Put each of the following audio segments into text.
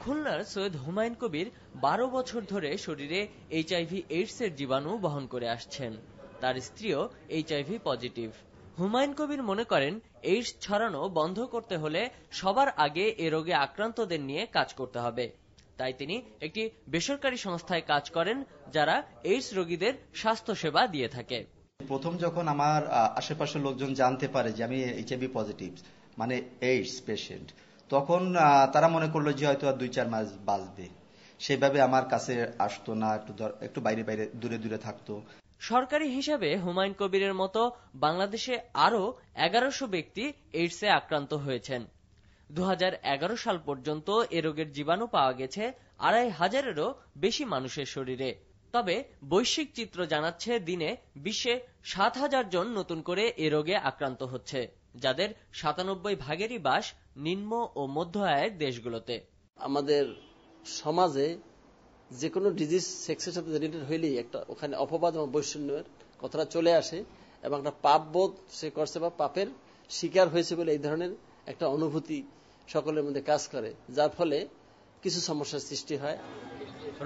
খুলনার সৈয়দ হুমায়ুন কবির 12 বছর ধরে শরীরে HIV/AIDS এর জীবাণু বহন করে আসছেন। তার স্ত্রীও HIV পজিটিভ। হুমায়ুন কবির মনে করেন, এইডস ছড়ানো বন্ধ করতে হলে সবার আগে এ রোগে আক্রান্তদের নিয়ে কাজ করতে হবে। তাই তিনি একটি বেসরকারি সংস্থায় কাজ করেন, যারা এইডস রোগীদের স্বাস্থ্যসেবা দিয়ে থাকে। প্রথম যখন আমার আশেপাশের লোকজন জানতে পারে যে আমি HIV পজিটিভ, মানে এইডস পেশেন্ট, তখন তারা মনে করলো যে হয়তো আর 2-4 মাস বাঁচবে। সেভাবে আমার কাছে আসতো না, একটু বাইরে বাইরে দূরে দূরে থাকতো। সরকারি হিসাবে হুমায়ুন কবিরের মতো বাংলাদেশে আরো 1100 ব্যক্তি এইডসে আক্রান্ত হয়েছেন। 2011 সাল পর্যন্ত এ রোগের জীবাণু পাওয়া গেছে 2500-এরও বেশি মানুষের শরীরে। তবে বৈশ্বিক চিত্র জানাচ্ছে, দিনে বিশ্বে 7000 জন নতুন করে এ রোগে আক্রান্ত হচ্ছে, যাদের 97 ভাগেরই বাস নিম্ন ও মধ্য আয়ের দেশগুলোতে। আমাদের সমাজে যে কোনো ডিজিজ সেক্সের সাথে রিলেটেড হইলেই একটা ওখানে অপবাদ এবং বৈষম্যের কথাটা চলে আসে, এবং একটা পাপ বোধ সে করছে বা পাপের শিকার হয়েছে বলে এই ধরনের একটা অনুভূতি সকলের মধ্যে কাজ করে, যার ফলে কিছু সমস্যার সৃষ্টি হয়।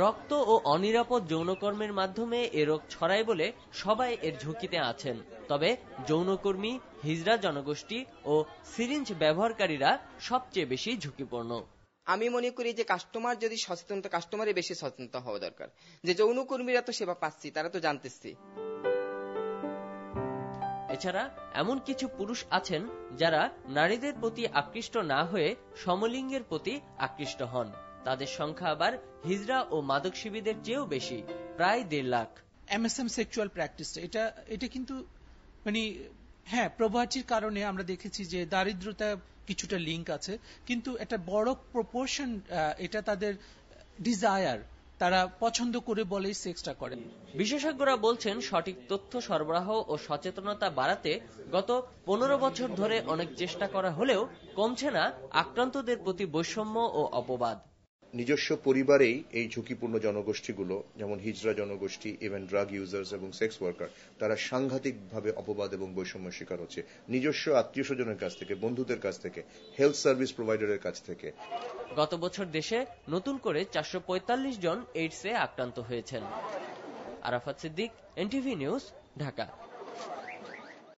রক্ত ও অনিরাপদ যৌনকর্মের মাধ্যমে এ রোগ ছড়ায় বলে সবাই এর ঝুঁকিতে আছেন। তবে যৌনকর্মী, হিজড়া জনগোষ্ঠী ও সিরিঞ্জ ব্যবহারকারীরা সবচেয়ে বেশি ঝুঁকিপূর্ণ। আমি মনে করি যে কাস্টমারের বেশি সচেতনতা হওয়া দরকার, যে যৌনকর্মীরা তো সেবা পাচ্ছি, তারা তো জানতেছি। এছাড়া এমন কিছু পুরুষ আছেন যারা নারীদের প্রতি আকৃষ্ট না হয়ে সমলিঙ্গের প্রতি আকৃষ্ট হন। তাদের সংখ্যা আবার হিজড়া ও মাদকসেবীদের চেয়েও বেশি, প্রায় 1.5 লাখ। MSM সেক্সুয়াল প্র্যাকটিস, এটা কিন্তু মানে হ্যাঁ, প্রভাতির কারণে আমরা দেখেছি যে দারিদ্রতা কিছুটা লিঙ্ক আছে, কিন্তু একটা বড় প্রপোর্শন এটা তাদের ডিজায়ার, তারা পছন্দ করে বলেই সেক্সটা করেন। বিশেষজ্ঞরা বলছেন, সঠিক তথ্য সরবরাহ ও সচেতনতা বাড়াতে গত 15 বছর ধরে অনেক চেষ্টা করা হলেও কমছে না আক্রান্তদের প্রতি বৈষম্য ও অপবাদ। নিজস্ব পরিবারেই এই ঝুঁকিপূর্ণ জনগোষ্ঠীগুলো, যেমন হিজড়া জনগোষ্ঠী, ইভেন ড্রাগ ইউজার্স এবং সেক্স ওয়ার্কার, তারা সাংঘাতিকভাবে অপবাদ এবং বৈষম্যের শিকার হচ্ছে নিজস্ব আত্মীয় স্বজনের কাছ থেকে, বন্ধুদের কাছ থেকে, হেলথ সার্ভিস প্রোভাইডারের কাছ থেকে। গত বছর দেশে নতুন করে 445 জন এইডসে আক্রান্ত হয়েছেন। Arafat Siddique, NTV news, Dhaka.